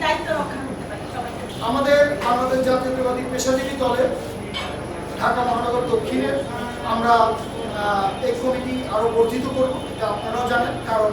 দায়িত্ব রক্ষা করতে পারি সবাইকে। আমাদের বাংলাদেশ জাতীয়তাবাদী পেশাজীবী দলের ঢাকা মহানগর দক্ষিণে আমরা এই কমিটি আরো বর্ধিত করব, এটা আপনারাও জানেন। কারণ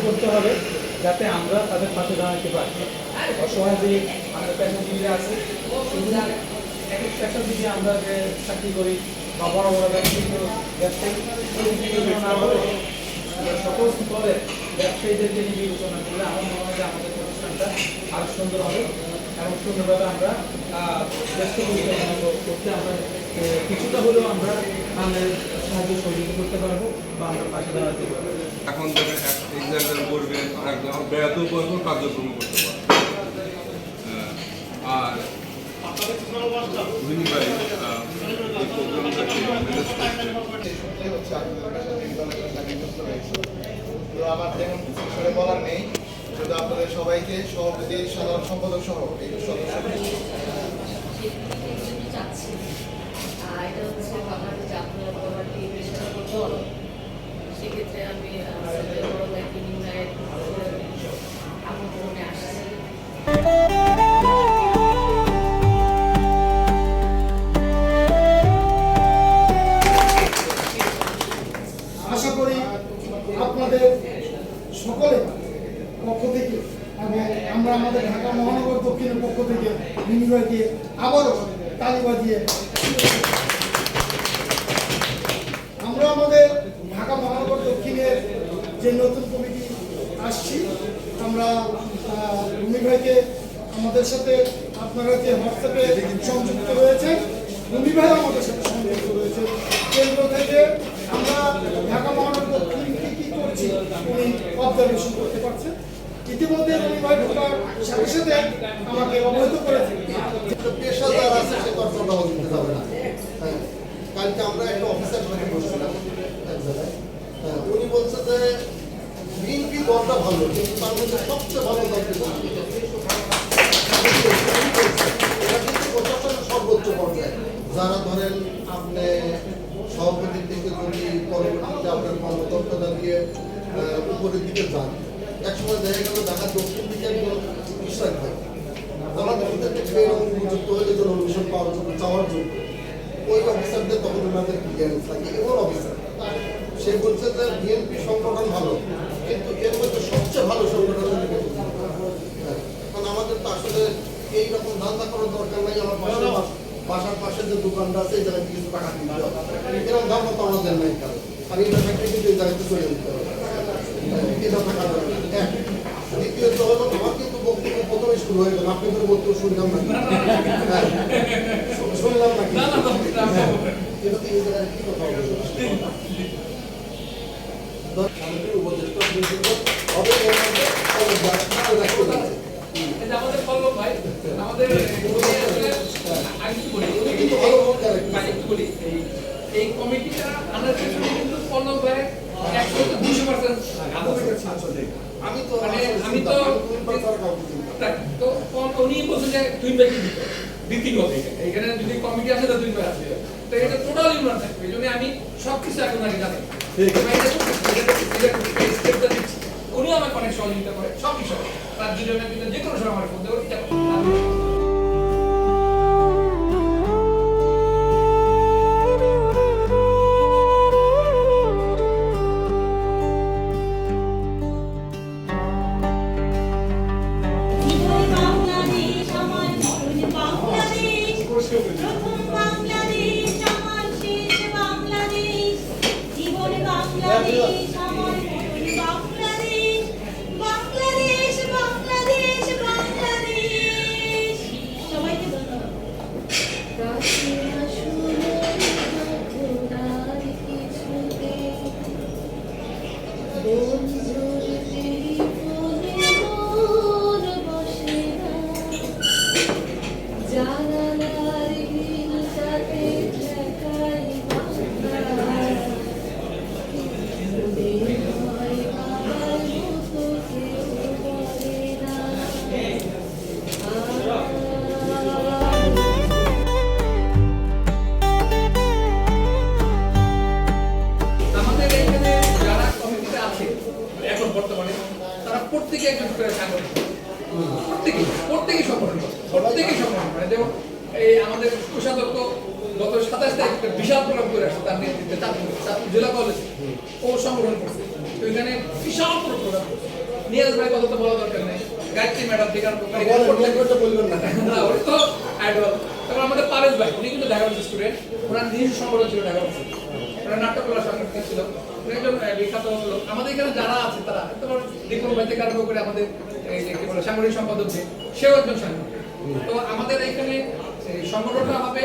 করতে হবে যাতে আমরা তাদের পাশে দাঁড়াতে পারি। অসহায় যে আমাদের পেশাজীবীরা আছে, এক এক পেশাজীবী আমরা যে চাকরি করি বা বড় বড় ব্যবসায়ী না বলে সকল স্তরের ব্যবসায়ীদেরকে নিয়ে বিবেচনা করলে আমার মনে হয় যে আমাদের প্রতিষ্ঠানটা আরো সুন্দর হবে এবং সুন্দরভাবে আমরা ব্যস্ত করতে আমরা কিছুটা হলেও আমরা আমাদের সাহায্য সহযোগিতা করতে পারবো বা আমরা পাশে দাঁড়াতে পারবো। এখন এক্সাম করবেন, বেড়াতেও পারবো, কার্যক্রম করতে পারবো। আর আমার তেমন কিছু বিষয়ে বলার নেই, শুধু আপনাদের সবাইকে সভাপতি, সাধারণ সম্পাদক সহ এই সদস্য সেক্ষেত্রে আমি বড় ভাইকে নির্ণয়ের আমন্ত্রণে আসছি। আশা করি আপনাদের সকলে পক্ষ থেকে এবং আমরা আমাদের ঢাকা মহানগর দক্ষিণের পক্ষ থেকে বিনিময়কে আবারও তালি বাজিয়ে আমরা আমাদের ঢাকা মহানগর দক্ষিণের যে নতুন কমিটি আসছি, আমরা ভূমি ভাইকে আমাদের সাথে আপনারা যে হোয়াটসঅ্যাপে সংযুক্ত রয়েছে, ভূমি ভাই আমাদের সাথে সংযুক্ত রয়েছে কেন্দ্র থেকে। আমরা ঢাকা মহানগর দক্ষিণ কি করছি উনি অবজারভেশন করতে পারছেন। ইতিমধ্যে ভূমি ভাই ঢোকার সাথে সাথে আমাকে অবহিত করেছে পেশাদার আছে সে কর্তব্য দিতে হবে না। কালকে আমরা একটা অফিসার সাথে বসছিলাম এক জায়গায়, উনি বলছে যে বিএনপি দলটা ভালো, কিন্তু তার মধ্যে সবচেয়ে ভালো দল এটা কিন্তু প্রশাসনের সর্বোচ্চ পর্যায়ে। যারা ধরেন আপনি সভাপতির দিকে যদি পরবর্তীতে আপনার কর্মদক্ষতা দিয়ে উপরের দিকে যান, একসময় দেখা গেল ঢাকা দক্ষিণ দিকে একজন ইশরাক ভাই আমাদের ভিতরে এরকম উপযুক্ত হয়ে যেত অনুমোদন পাওয়ার জন্য চাওয়ার জন্য, ওই অফিসারদের তখন ওনাদের ক্লিয়ারেন্স লাগে। এবং অফিসার সে বলছে যে বিএনপি সংগঠন ভালো, কিন্তু এর মধ্যে সবচেয়ে ভালো সংগঠন কারণ আমাদের তো আসলে এইরকম ধান্দা করার দরকার নেই। আমার বাসার পাশে যে দোকানটা আছে এই জায়গায় কিছু টাকা দিতে হবে, এরকম ধান্দা তো আমাদের নেই। কারণ আর এটা থাকলে কিন্তু এই জায়গাতে চলে যেতে হবে, এটা থাকা দরকার। দ্বিতীয়ত হলো আমার কিন্তু বক্তব্য প্রথমে শুরু হয়ে গেল, আপনি তো বক্তব্য শুনলাম না, শুনলাম না এটা তো এই জায়গায় কি কথা আমাদের পল্লব ভাই আমাদের এই কমিটিটা আনার পেছনে কিন্তু পল্লব ভাই 100-200% আমি তো উনি বলছেন যে দুই ভাই ব্যক্তিগত এখানে যদি কমিটি আসে তো দুই ভাই আসবে, তো এটা টোটাল ইউনিয়ন থাকবে। এই জন্য আমি সবকিছু এখন আগে জানি উনি আমাকে অনেক সহযোগিতা করে সব বিষয়ে, তার দুজনের কিন্তু যে কোনো সময় আমার ফোন দেবো। জানালার একজন করে সাংগঠনিক প্রত্যেকেই সংগঠন করে যেমন এই আমাদের কোষাধ্যক্ষ গত 27 তারিখ একটা বিশাল প্রোগ্রাম করে আসছে তার নেতৃত্বে চাঁদপুর জেলা কলেজ ও সংগঠন করছে তো এখানে বিশাল প্রোগ্রাম করছে নিয়াজ ভাই কথা তো বলা দরকার নেই গায়ত্রী ম্যাডাম থেকে বলবেন না না ওই তো আইডল তারপর আমাদের পারেশ ভাই উনি কিন্তু ঢাকা স্টুডেন্ট ওনার নিজস্ব সংগঠন ছিল ঢাকা ওনার নাট্যকলা সংগঠন ছিল উনি একজন বিখ্যাত লোক আমাদের এখানে যারা আছে তারা তোমার দীপক ভাই থেকে আরম্ভ করে আমাদের এই যে কি বলে সাংগঠনিক সম্পাদক যে সেও একজন সাংগঠনিক তো আমাদের এখানে সংগঠনটা হবে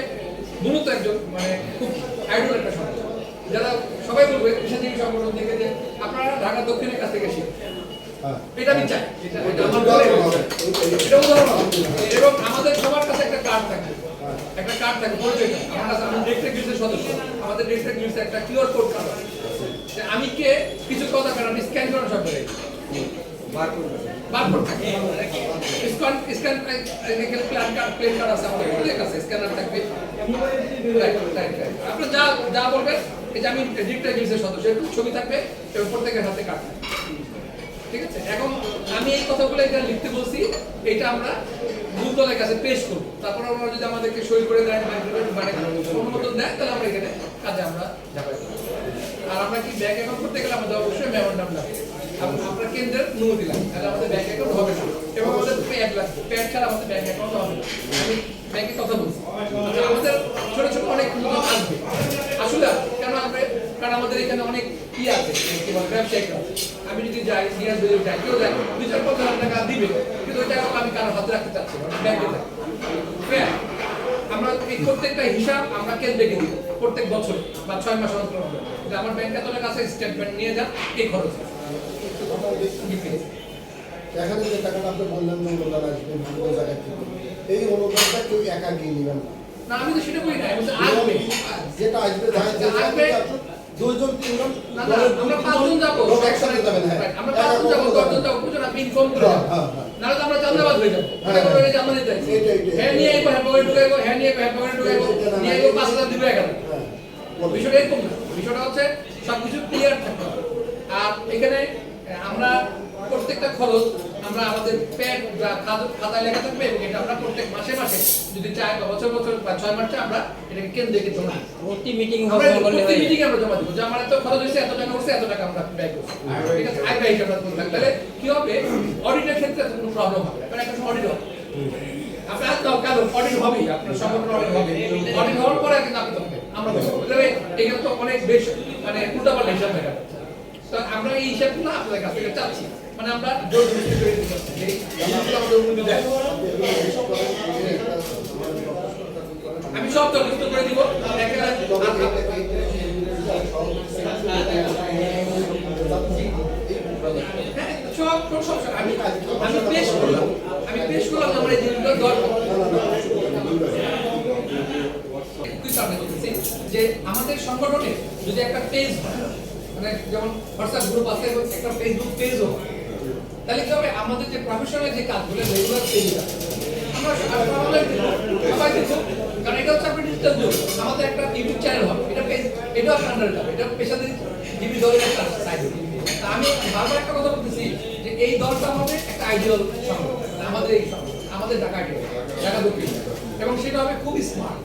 মূলত একজন মানে খুব আইডল একটা সংগঠন যারা সবাই বলবে পেশাজীবী সংগঠন থেকে যে আপনারা ঢাকা দক্ষিণের কাছ থেকে শিখুন এটা আমি চাই এটা আমার দলের এটা উদাহরণ এবং আমাদের সবার কাছে একটা কার্ড থাকবে পরিচয় আমার কাছে আমি ডিস্ট্রিক্ট গিল্ডের সদস্য আমাদের ডিস্ট্রিক্ট গিল্ডের একটা কিউআর কোড কার্ড আছে আমি কে কিছু কথা কারণ স্ক্যান করা সব করে বারকোড থাকে স্ক্যান এখানে প্লেন কার্ড আছে আমাদের প্রত্যেক আছে স্ক্যানার থাকবে আপনি যা বলবেন এই যে আমি ডিস্ট্রিক্ট গিল্ডের সদস্য একটু ছবি থাকবে এবং প্রত্যেকের হাতে কার্ড থাকবে ঠিক আছে এখন আমি এই কথাগুলো এখানে লিখতে বলছি এটা আমরা মূলদলের কাছে পেশ করব তারপর আমরা যদি আমাদেরকে সই করে দেয় মানে অনুমোদন দেয় তাহলে আমরা এখানে কাজে আমরা ঝাঁপাই করব আর আমরা কি ব্যাংক অ্যাকাউন্ট করতে গেলে আমাদের অবশ্যই মেমোরান্ডাম লাগবে আমরা কেন্দ্রের অনুমতি লাগবে তাহলে আমাদের ব্যাংক অ্যাকাউন্ট হবে না এবং আমাদের প্যাড লাগবে প্যাড ছাড়া আমাদের ব্যাংক অ্যাকাউন্ট হবে না আমি ব্যাংকে কথা বলছি আচ্ছা আমাদের ছোট ছোট অনেক লোক আসবে আসলে কেন আসবে কারণ আমাদের এখানে অনেক কি আছে কি বলে ব্যবসায়িকরা আমি যদি যাই নিয়ে যাই কেউ যায় 2-4 টাকা দিবে কিন্তু ওই টাকা আমি কারো হাতে রাখতে চাচ্ছি না ব্যাংকে যাই আমরা এই প্রত্যেকটা হিসাব আমরা কেন্দ্রে দিব প্রত্যেক বছর বা 6 মাস অন্তর অন্তর যে আমার ব্যাংকে এত টাকা আছে স্টেটমেন্ট নিয়ে যান এই খরচ এখানে যে টাকাটা আপনি বললেন অনুদান আসবে বিভিন্ন জায়গা থেকে এই অনুদানটা কেউ একা গিয়ে নেবেন না আমি তো সেটা বলি না আমি তো আসবে যেটা আসবে আসবে দুইজন তিনজন না না আমরা 5 জন যাব একসাথে যাবেন হ্যাঁ আমরা 5 জন যাব 10 জন যাব বুঝুন আপনি ইনফর্ম করে যান নাহলে তো আমরা চান্দাবাদ হয়ে যাব এটা করে যে আমরা দিতে হ্যাঁ নিয়ে আইবো হ্যাঁ পকেটে ঢুকাইবো হ্যাঁ নিয়ে হ্যাঁ পকেটে ঢুকাইবো নিয়ে আইবো 5000 দিবে এখানে বিষয়টা এরকম না বিষয়টা হচ্ছে সবকিছু ক্লিয়ার থাকতে হবে আর এখানে আমরা প্রত্যেকটা খরচ আমরা আমাদের প্যাড বা খাতায় লেখা থাকবে এবং এটা আমরা প্রত্যেক মাসে মাসে যদি চাই বা বছর বছর বা 6 মাসে আমরা এটাকে কেন্দ্রে জমা দিই প্রতি মিটিং আমরা হবে বলে প্রতি মিটিং আমরা জমা দিব যে আমার এত খরচ হয়েছে এত টাকা হচ্ছে এত টাকা আমরা ব্যয় করছি ঠিক আছে আয় ব্যয় হিসাবটা করতে তাহলে কি হবে অডিটের ক্ষেত্রে কোনো প্রবলেম হবে কারণ একটা অডিট হবে আপনি আজ দাও কারণ অডিট হবেই আপনার সংগঠন অডিট হবে অডিট হওয়ার পরে কিন্তু আপনি তখন আমরা তবে এখানে তো অনেক বেশ মানে উল্টাপাল্টা হিসাব দেখা যাচ্ছে তো আমরা এই হিসাবগুলো আপনাদের কাছ থেকে চাচ্ছি মানে আমরা জোর দৃষ্টি করে দিতে চাচ্ছি যে জিনিসগুলো আমাদের অনুমতি দেয় আমি সব তথ্য করে দিব আমি পেশ করলাম আমার এই জিনিসগুলো দরকার যে আমাদের সংগঠনে যদি একটা পেজ মানে যেমন হোয়াটসঅ্যাপ গ্রুপ আছে এবং একটা ফেসবুক পেজও তাহলে কি হবে আমাদের যে প্রফেশনাল যে কাজগুলো রেগুলার পেজ আছে আমরা সবাই দেখো কারণ এটা হচ্ছে আপনার ডিজিটাল যুগ আমাদের একটা ইউটিউব চ্যানেল হবে এটা পেজ এটাও আপনার আন্ডারে যাবে এটা পেশাদারি জীবী দলের একটা সাইড আমি বারবার একটা কথা বলতেছি যে এই দলটা হবে একটা আইডিয়াল সংগঠন আমাদের এই সংগঠন আমাদের ঢাকা আইডিয়াল ঢাকা দক্ষিণ এবং সেটা হবে খুব স্মার্ট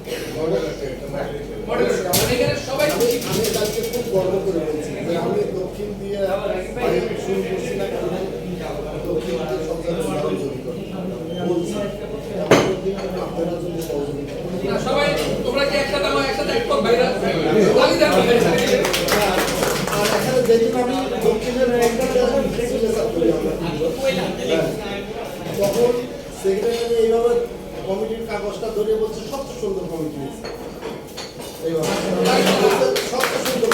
মডেল এখানে সবাই আমি কালকে খুব গর্ব করে বলছি যে আমি দক্ষিণ দিয়ে শুরু করছি না কারণ দক্ষিণ দিয়ে সব জায়গায় বলছি আপনারা যদি সহযোগিতা সবাই তোমরা কি একসাথে আমার একসাথে একদম বাইরে লাগি দেন আর এখানে যেদিন আমি দক্ষিণের তখন সেক্রেটারি এইভাবে কমিটির কাগজটা ধরে বলছে সবচেয়ে সুন্দর কমিটি এইভাবে সবচেয়ে সুন্দর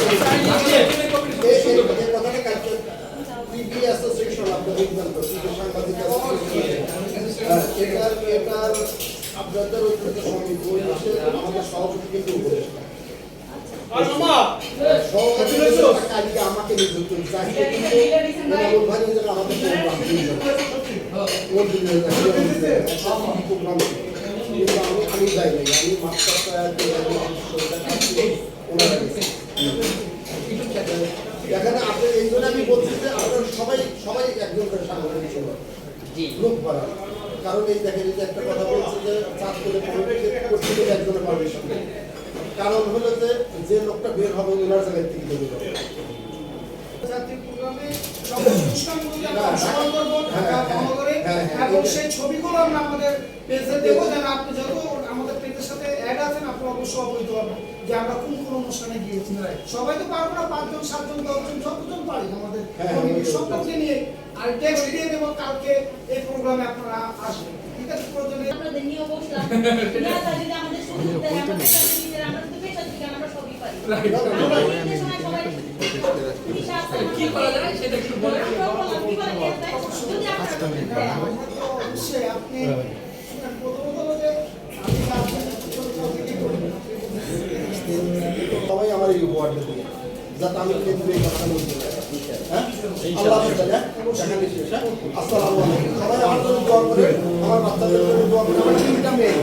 এই কথাটা কালকে পিপি অ্যাসোসিয়েশন আপনার দেখবেন তো সাংবাদিক এটার আপনাদের ঐক্যতা সমিতি আমাদের সভাপতি কিন্তু উপদেষ্টা কালকে আমাকে নিযুক্ত আমাদের প্রোগ্রাম কিন্তু আমি যাই নাই আমি মাস্টার ওনারা এখানে আপনি এই জন্য আমি বলছি যে আপনারা সবাই সবাই একজন করে সাংগঠনিক ছিল গ্রুপ করা, কারণ এই দেখেন এই যে একটা কথা বলছে যে চাপ করে করতে গেলে একজনের পারমিশন নেই। কারণ হলো যে যে লোকটা বের হবে ওনার জায়গায় থেকে তৈরি হবে। জাতীয় প্রোগ্রামে সকল অনুষ্ঠানগুলোতে আমরা অংশগ্রহণ করবো ঢাকা মহানগরে, এবং সেই ছবিগুলো আমরা আমাদের পেজে দেবো, যেন আপনি যত আমাদের পেজের সাথে অ্যাড আছেন আপনি অবশ্যই অবহিত হবেন যে আমরা কোন কোন অনুষ্ঠানে গিয়েছি। সবাই তো পারবো না, 5 জন 7 জন 10 জন যতজন পারি আমাদের কমিটির সকলকে নিয়ে আর টেক্সট দিয়ে দেবো, কালকে এই প্রোগ্রামে আপনারা আসবেন, ঠিক আছে? প্রয়োজনে আপনাদের নিয়ে বসলাম না যদি আমাদের সুযোগ দেয় আমাদের সাথে আমরা তো পেশা থেকে আমরা সবই পারি আমরা নির্দেশনায় সবাই কি করা যায় সেটা একটু বলেন আমরা বললাম কি করা যায় যদি আপনারা অবশ্যই আপনি প্রথমত হলো যে আমি আপনার ছোট থেকে করি সবাই আমার এই উপহার দেবে যাতে আমি কিন্তু এই কথা বলতে পারি। হ্যাঁ আল্লাহ হাফেজ। দেখা নিচ্ছি। আসসালামু আলাইকুম। সবাই আমার জন্য দোয়া করে, আমার বাচ্চাদের জন্য দোয়া করে, আমার 3টা মেয়ে